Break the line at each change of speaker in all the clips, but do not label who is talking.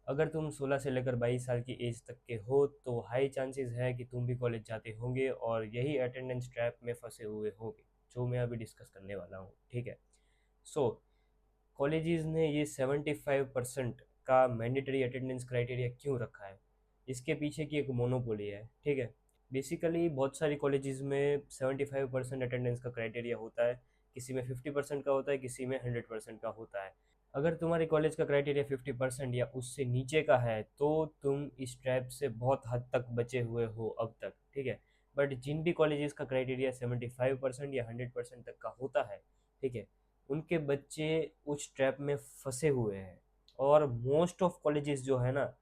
अगर तुम 16 से लेकर 22 साल की एज तक के हो तो हाई चांसेस है कि तुम भी कॉलेज जाते होंगे और यही अटेंडेंस ट्रैप में फंसे हुए होंगे जो मैं अभी डिस्कस करने वाला हूँ, ठीक है। सो कॉलेजेस ने ये 75% का मैंडेटरी अटेंडेंस क्राइटेरिया क्यों रखा है? इसके पीछे की एक मोनोपोली है, ठीक है। बेसिकली बहुत सारी कॉलेजेस में 75% अटेंडेंस का क्राइटेरिया होता है, किसी में 50% का होता है, किसी में 100% का होता है। अगर तुम्हारे कॉलेज का क्राइटेरिया 50% या उससे नीचे का है तो तुम इस ट्रैप से बहुत हद तक बचे हुए हो अब तक, ठीक है। बट जिन भी कॉलेजेस का क्राइटेरिया 75% या 100% तक का होता है, ठीक है, उनके बच्चे उस ट्रैप में फंसे हुए हैं। और मोस्ट ऑफ कॉलेजेस जो है ना,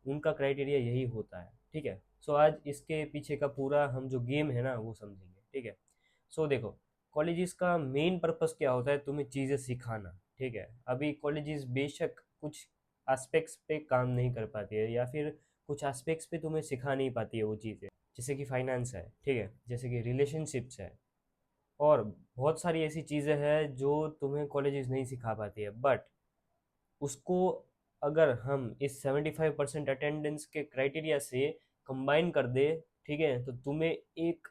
उनका क्राइटेरिया यही होता है, ठीक है। सो आज इसके पीछे का पूरा हम जो गेम है ना वो समझेंगे, ठीक है। सो देखो, कॉलेजेस का मेन पर्पस क्या होता है? तुम्हें चीज़ें सिखाना, ठीक है। अभी कॉलेजेस बेशक कुछ एस्पेक्ट्स पे काम नहीं कर पाती है या फिर कुछ एस्पेक्ट्स पे तुम्हें सिखा नहीं पाती है वो चीज़ें, जैसे कि फाइनेंस है, ठीक है, जैसे कि रिलेशनशिप्स है, और बहुत सारी ऐसी चीज़ें हैं जो तुम्हें कॉलेजेस नहीं सिखा पाती है। बट उसको अगर हम इस 75% अटेंडेंस के क्राइटेरिया से कंबाइन कर दे, ठीक है, तो तुम्हें एक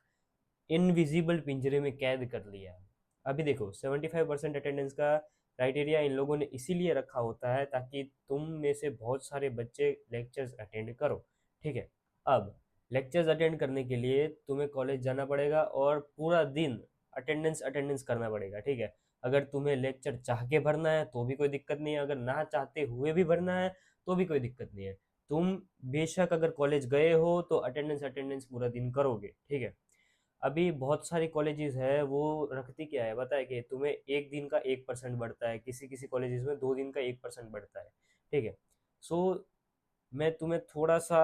इनविजिबल पिंजरे में कैद कर लिया है। अभी देखो, 75% अटेंडेंस का क्राइटेरिया इन लोगों ने इसीलिए रखा होता है ताकि तुम में से बहुत सारे बच्चे लेक्चर्स अटेंड करो, ठीक है। अब लेक्चर्स अटेंड करने के लिए तुम्हें कॉलेज जाना पड़ेगा और पूरा दिन अटेंडेंस अटेंडेंस करना पड़ेगा, ठीक है। अगर तुम्हें लेक्चर चाह के भरना है तो भी कोई दिक्कत नहीं है, अगर ना चाहते हुए भी भरना है तो भी कोई दिक्कत नहीं है। तुम बेशक अगर कॉलेज गए हो तो अटेंडेंस अटेंडेंस पूरा दिन करोगे, ठीक है। अभी बहुत सारी कॉलेजेस है वो रखती क्या है बताए कि तुम्हें एक दिन का 1% बढ़ता है, किसी किसी कॉलेजेस में 2 दिन का 1% बढ़ता है, ठीक है। सो मैं तुम्हें थोड़ा सा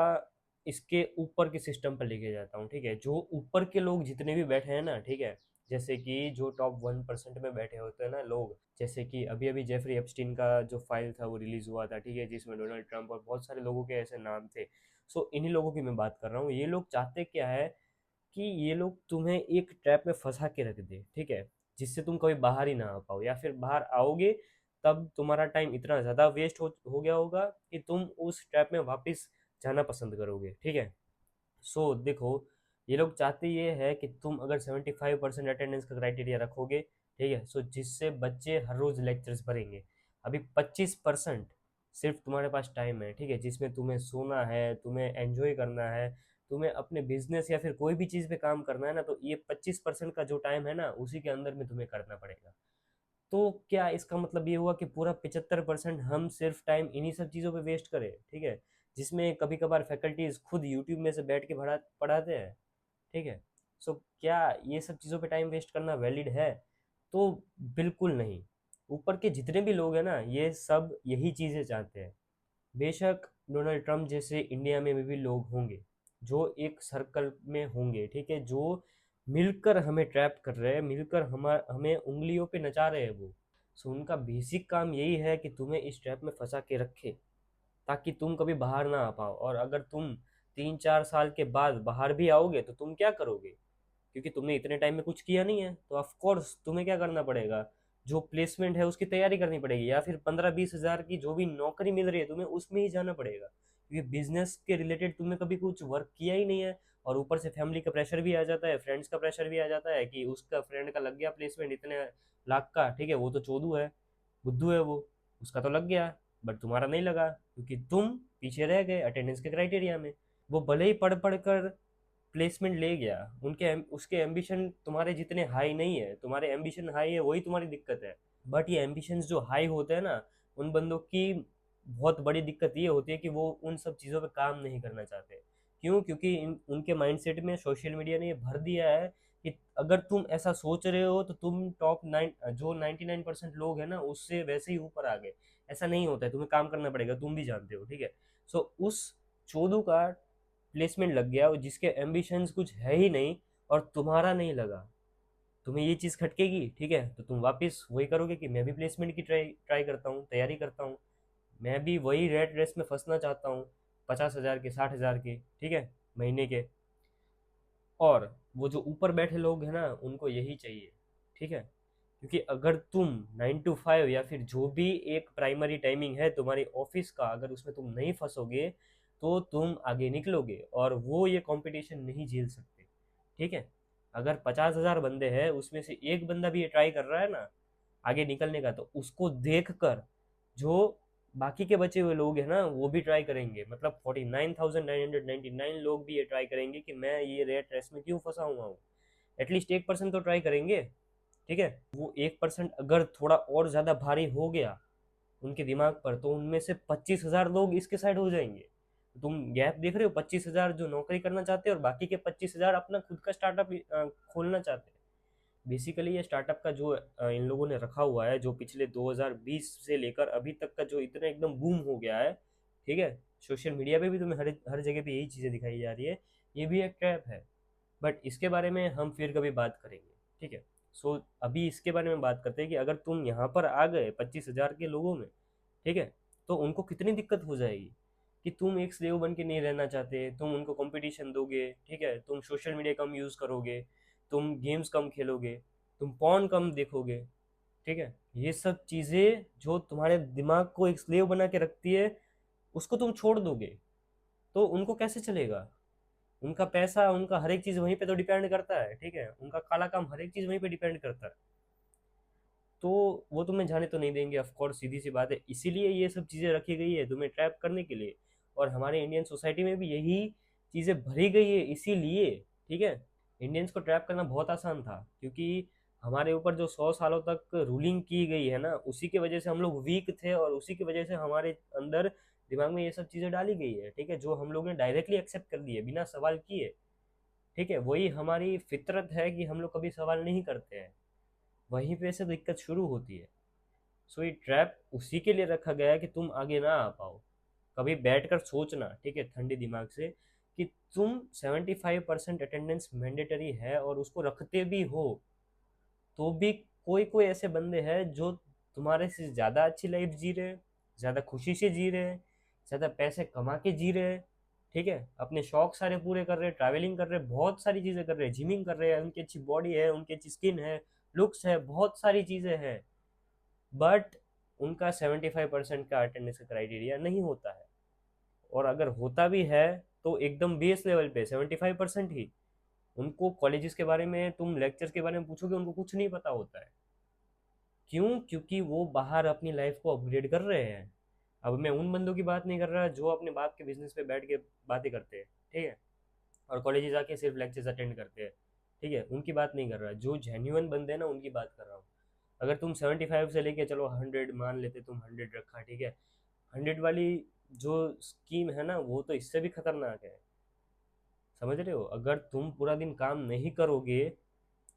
इसके ऊपर के सिस्टम पर लेके जाता हूँ, ठीक है। जो ऊपर के लोग जितने भी बैठे हैं ना, ठीक है, जैसे कि जो टॉप 1% में बैठे होते हैं ना लोग, जैसे कि अभी अभी जेफरी एप्स्टीन का जो फाइल था वो रिलीज हुआ था, ठीक है, जिसमें डोनाल्ड ट्रंप और बहुत सारे लोगों के ऐसे नाम थे। सो इन्हीं लोगों की मैं बात कर रहा हूँ। ये लोग चाहते क्या है कि ये लोग तुम्हें एक ट्रैप में फंसा के रख दे, ठीक है, जिससे तुम कभी बाहर ही ना आ पाओ, या फिर बाहर आओगे तब तुम्हारा टाइम इतना ज़्यादा वेस्ट हो गया होगा कि तुम उस ट्रैप में वापस जाना पसंद करोगे, ठीक है। सो देखो, ये लोग चाहते ये है कि तुम अगर 75% अटेंडेंस का क्राइटेरिया रखोगे, ठीक है, सो जिससे बच्चे हर रोज लेक्चर्स भरेंगे। अभी 25% सिर्फ तुम्हारे पास टाइम है, ठीक है, जिसमें तुम्हें सोना है, तुम्हें एंजॉय करना है, तुम्हें अपने बिजनेस या फिर कोई भी चीज़ पे काम करना है ना, तो ये 25% का जो टाइम है ना उसी के अंदर में तुम्हें करना पड़ेगा। तो क्या इसका मतलब ये हुआ कि पूरा 75% हम सिर्फ टाइम इन्हीं सब चीज़ों पे वेस्ट करें, ठीक है, जिसमें कभी कभार फैकल्टीज खुद यूट्यूब में से बैठ के पढ़ाते हैं, ठीक है। सो क्या ये सब चीज़ों पे टाइम वेस्ट करना वैलिड है? तो बिल्कुल नहीं। ऊपर के जितने भी लोग हैं ना ये सब यही चीज़ें चाहते हैं। बेशक डोनाल्ड ट्रंप जैसे इंडिया में भी लोग होंगे जो एक सर्कल में होंगे, ठीक है, जो मिलकर हमें ट्रैप कर रहे हैं, मिलकर हमें उंगलियों पे नचा रहे हैं वो। सो उनका बेसिक काम यही है कि तुम्हें इस ट्रैप में फंसा के रखे ताकि तुम कभी बाहर ना आ पाओ। और अगर तुम 3-4 साल के बाद बाहर भी आओगे तो तुम क्या करोगे? क्योंकि तुमने इतने टाइम में कुछ किया नहीं है, तो ऑफ कोर्स तुम्हें क्या करना पड़ेगा? जो प्लेसमेंट है उसकी तैयारी करनी पड़ेगी, या फिर 15-20 हज़ार की जो भी नौकरी मिल रही है तुम्हें उसमें ही जाना पड़ेगा, क्योंकि बिजनेस के रिलेटेड तुमने कभी कुछ वर्क किया ही नहीं है। और ऊपर से फैमिली का प्रेशर भी आ जाता है, फ्रेंड्स का प्रेशर भी आ जाता है कि उसका फ्रेंड का लग गया प्लेसमेंट इतने लाख का, ठीक है, वो तो चोदू है, बुद्धू है वो, उसका तो लग गया, बट तुम्हारा नहीं लगा क्योंकि तुम पीछे रह गए अटेंडेंस के क्राइटेरिया में। वो भले ही पढ़ पढ़ कर प्लेसमेंट ले गया, उनके उसके एम्बिशन तुम्हारे जितने हाई नहीं है, तुम्हारे एम्बिशन हाई है, वही तुम्हारी दिक्कत है। बट ये एम्बिशंस जो हाई होते हैं ना, उन बंदों की बहुत बड़ी दिक्कत ये होती है कि वो उन सब चीज़ों पे काम नहीं करना चाहते। क्यों? क्योंकि उनके माइंडसेट में सोशल मीडिया ने ये भर दिया है कि अगर तुम ऐसा सोच रहे हो तो तुम टॉप 9 जो 99% लोग हैं ना उससे वैसे ही ऊपर आ गए। ऐसा नहीं होता है, तुम्हें काम करना पड़ेगा, तुम भी जानते हो, ठीक है। सो उस चोदू का प्लेसमेंट लग गया और जिसके एम्बिशंस कुछ है ही नहीं, और तुम्हारा नहीं लगा, तुम्हें ये चीज़ खटकेगी, ठीक है, तो तुम वापस वही करोगे कि मैं भी प्लेसमेंट की ट्राई ट्राई करता हूँ, तैयारी करता हूँ, मैं भी वही रेट रेस में फंसना चाहता हूँ, 50 हज़ार के, 60 हज़ार के, ठीक है, महीने के। और वो जो ऊपर बैठे लोग हैं ना उनको यही चाहिए, ठीक है। क्योंकि अगर तुम 9 to 5 या फिर जो भी एक प्राइमरी टाइमिंग है तुम्हारी ऑफिस का, अगर उसमें तुम नहीं फंसोगे तो तुम आगे निकलोगे, और वो ये कंपटीशन नहीं झेल सकते। ठीक है, अगर 50,000 बंदे हैं उसमें से एक बंदा भी ये ट्राई कर रहा है ना आगे निकलने का, तो उसको देख कर जो बाकी के बचे हुए लोग हैं ना वो भी ट्राई करेंगे। मतलब 49,999 लोग भी ये ट्राई करेंगे कि मैं ये रेट रेस में क्यों फंसा हुआ हूँ। एटलीस्ट 1% तो ट्राई करेंगे। ठीक है, वो 1% अगर थोड़ा और ज़्यादा भारी हो गया उनके दिमाग पर, तो उनमें से 25,000 लोग इसके साइड हो जाएंगे। तुम गैप देख रहे हो, 25,000 जो नौकरी करना चाहते हैं और बाकी के 25,000 अपना खुद का स्टार्टअप खोलना चाहते हैं। बेसिकली ये स्टार्टअप का जो इन लोगों ने रखा हुआ है, जो पिछले 2020 से लेकर अभी तक का जो इतना एकदम बूम हो गया है, ठीक है, सोशल मीडिया पे भी तुम्हें हर हर जगह पे यही चीज़ें दिखाई जा रही है, ये भी एक ट्रैप है। बट इसके बारे में हम फिर कभी बात करेंगे। ठीक है, सो अभी इसके बारे में बात करते हैं कि अगर तुम यहाँ पर आ गए 25,000 के लोगों में, ठीक है, तो उनको कितनी दिक्कत हो जाएगी कि तुम एक स्लेव बन के नहीं रहना चाहते, तुम उनको कंपटीशन दोगे। ठीक है, तुम सोशल मीडिया कम यूज़ करोगे, तुम गेम्स कम खेलोगे, तुम पॉर्न कम देखोगे। ठीक है, ये सब चीज़ें जो तुम्हारे दिमाग को एक स्लेव बना के रखती है, उसको तुम छोड़ दोगे तो उनको कैसे चलेगा। उनका पैसा, उनका हर एक चीज़ वहीं पे तो डिपेंड करता है। ठीक है, उनका काला काम हर एक चीज़ वहीं पे डिपेंड करता है। तो वो तुम्हें जाने तो नहीं देंगे, ऑफ कोर्स, सीधी सी बात है। इसीलिए ये सब चीज़ें रखी गई है तुम्हें ट्रैप करने के लिए, और हमारे इंडियन सोसाइटी में भी यही चीज़ें भरी गई है इसीलिए। ठीक है, इंडियंस को ट्रैप करना बहुत आसान था, क्योंकि हमारे ऊपर जो 100 सालों तक रूलिंग की गई है ना, उसी की वजह से हम लोग वीक थे, और उसी की वजह से हमारे अंदर दिमाग में ये सब चीज़ें डाली गई है। ठीक है, जो हम लोग ने डायरेक्टली एक्सेप्ट कर दी है बिना सवाल किए। ठीक है, वही हमारी फितरत है कि हम लोग कभी सवाल नहीं करते हैं, वहीं पे से दिक्कत शुरू होती है। सो ये ट्रैप उसी के लिए रखा गया है कि तुम आगे ना आ पाओ। कभी बैठ कर सोचना, ठीक है, ठंडे दिमाग से, कि तुम 75% अटेंडेंस मैंडेटरी है और उसको रखते भी हो, तो भी कोई कोई ऐसे बंदे हैं जो तुम्हारे से ज़्यादा अच्छी लाइफ जी रहे हैं, ज़्यादा खुशी से जी रहे हैं, ज़्यादा पैसे कमा के जी रहे हैं। ठीक है, अपने शौक सारे पूरे कर रहे हैं, ट्रैवलिंग कर रहे हैं, बहुत सारी चीज़ें कर रहे हैं, जिमिंग कर रहे हैं, उनकी अच्छी बॉडी है, उनकी अच्छी स्किन है, लुक्स है, बहुत सारी चीज़ें हैं। बट उनका 75% का अटेंडेंस का क्राइटेरिया नहीं होता है, और अगर होता भी है तो एकदम बेस लेवल पे 75% ही। उनको कॉलेजेस के बारे में, तुम लेक्चर्स के बारे में पूछोगे, उनको कुछ नहीं पता होता है। क्यों? क्योंकि वो बाहर अपनी लाइफ को अपग्रेड कर रहे हैं। अब मैं उन बंदों की बात नहीं कर रहा जो अपने बाप के बिजनेस पे बैठ के बातें करते हैं, ठीक है, और कॉलेजेस आके सिर्फ लेक्चर्स अटेंड करते हैं। ठीक है, उनकी बात नहीं कर रहा, जो जेन्युइन बंदे हैं ना उनकी बात कर रहा हूँ। अगर तुम 75 से लेके चलो 100 मान लेते, तुम 100 रखा, ठीक है, 100 वाली जो स्कीम है ना वो तो इससे भी खतरनाक है। समझ रहे हो? अगर तुम पूरा दिन काम नहीं करोगे,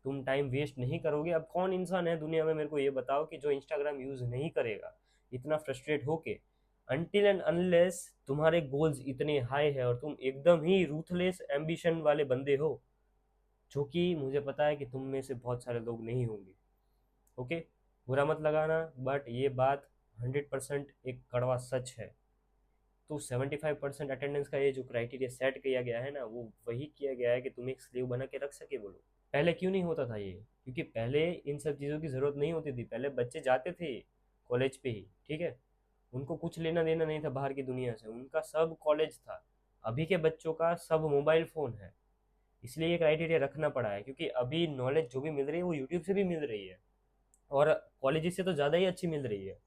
तुम टाइम वेस्ट नहीं करोगे, अब कौन इंसान है दुनिया में, मेरे को ये बताओ, कि जो इंस्टाग्राम यूज़ नहीं करेगा इतना फ्रस्ट्रेट होके, अनटिल एंड अनलेस तुम्हारे गोल्स इतने हाई है और तुम एकदम ही रूथलेस एम्बिशन वाले बंदे हो, जो कि मुझे पता है कि तुम में से बहुत सारे लोग नहीं होंगे। ओके, बुरा मत लगाना, बट ये बात 100% एक कड़वा सच है। तो 75% अटेंडेंस का ये जो क्राइटेरिया सेट किया गया है ना, वो वही किया गया है कि तुम एक स्लीव बना के रख सके वो लोग। पहले क्यों नहीं होता था ये? क्योंकि पहले इन सब चीज़ों की ज़रूरत नहीं होती थी, पहले बच्चे जाते थे कॉलेज पे ही। ठीक है, उनको कुछ लेना देना नहीं था बाहर की दुनिया से, उनका सब कॉलेज था। अभी के बच्चों का सब मोबाइल फ़ोन है, इसलिए ये क्राइटेरिया रखना पड़ा है, क्योंकि अभी नॉलेज जो भी मिल रही है वो यूट्यूब से भी मिल रही है, और कॉलेज से तो ज़्यादा ही अच्छी मिल रही है।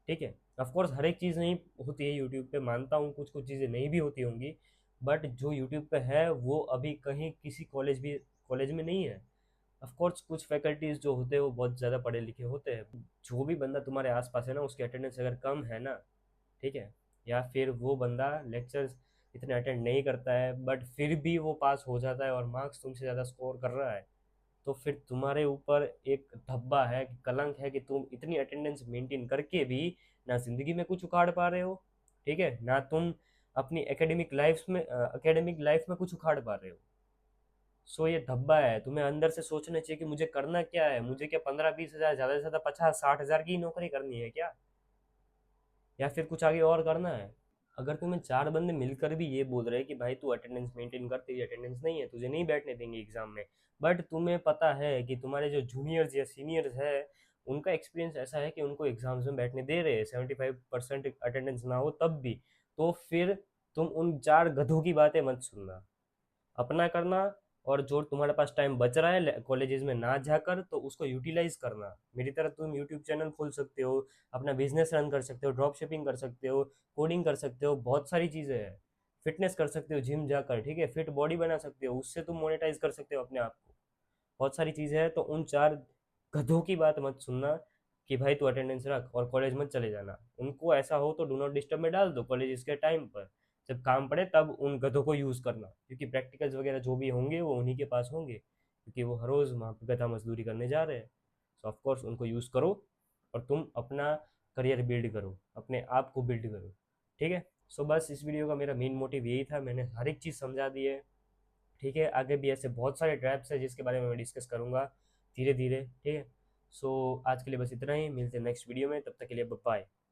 ठीक है, ऑफ कोर्स हर एक चीज़ नहीं होती है यूट्यूब पे, मानता हूँ कुछ कुछ चीज़ें नहीं भी होती होंगी, बट जो यूट्यूब पे है वो अभी कहीं किसी कॉलेज में नहीं है। ऑफ कोर्स कुछ फैकल्टीज़ जो होते हैं वो बहुत ज़्यादा पढ़े लिखे होते हैं। जो भी बंदा तुम्हारे आसपास है ना उसकी अटेंडेंस अगर कम है ना, ठीक है, या फिर वो बंदा लेक्चर्स इतने अटेंड नहीं करता है बट फिर भी वो पास हो जाता है और मार्क्स तुमसे ज़्यादा स्कोर कर रहा है, तो फिर तुम्हारे ऊपर एक धब्बा है, कलंक है, कि तुम इतनी अटेंडेंस मेंटेन करके भी ना ज़िंदगी में कुछ उखाड़ पा रहे हो, ठीक है, ना तुम अपनी एकेडमिक लाइफ में कुछ उखाड़ पा रहे हो। सो ये धब्बा है, तुम्हें अंदर से सोचना चाहिए कि मुझे करना क्या है, मुझे क्या 15-20 हज़ार, ज़्यादा से ज़्यादा 50-60 हज़ार की नौकरी करनी है क्या, या फिर कुछ आगे और करना है। अगर तुम्हें 4 बंदे मिलकर भी ये बोल रहे हैं कि भाई तू अटेंडेंस मेंटेन कर, तेरी अटेंडेंस नहीं है, तुझे नहीं बैठने देंगे एग्जाम में, बट तुम्हें पता है कि तुम्हारे जो जूनियर्स या सीनियर्स है उनका एक्सपीरियंस ऐसा है कि उनको एग्जाम्स में बैठने दे रहे हैं, 75% अटेंडेंस ना हो तब भी, तो फिर तुम उन 4 गधों की बातें मत सुनना, अपना करना। और जो तुम्हारे पास टाइम बच रहा है कॉलेजेस में ना जाकर, तो उसको यूटिलाइज करना। मेरी तरह तुम यूट्यूब चैनल खोल सकते हो, अपना बिजनेस रन कर सकते हो, ड्रॉप शिपिंग कर सकते हो, कोडिंग कर सकते हो, बहुत सारी चीज़ें हैं। फिटनेस कर सकते हो जिम जाकर, ठीक है, फिट बॉडी बना सकते हो, उससे तुम मोनेटाइज कर सकते हो अपने आप को। बहुत सारी चीज़ें हैं, तो उन 4 गधों की बात मत सुनना कि भाई तू अटेंडेंस रख और कॉलेज मत चले जाना। उनको ऐसा हो तो डू नॉट डिस्टर्ब में डाल दो कॉलेज के टाइम पर, जब काम पड़े तब उन गधों को यूज़ करना, क्योंकि प्रैक्टिकल्स वगैरह जो भी होंगे वो उन्हीं के पास होंगे, क्योंकि वो हर रोज़ वहाँ पर गधा मजदूरी करने जा रहे हैं। सो ऑफकोर्स उनको यूज़ करो और तुम अपना करियर बिल्ड करो, अपने आप को बिल्ड करो, ठीक है। सो बस इस वीडियो का मेरा मेन मोटिव यही था, मैंने हर एक चीज़ समझा दी है, ठीक है। आगे भी ऐसे बहुत सारे ट्रैप्स हैं जिसके बारे में मैं डिस्कस करूँगा धीरे धीरे, ठीक है। सो आज के लिए बस इतना ही, मिलते हैं नेक्स्ट वीडियो में, तब तक के लिए बाय।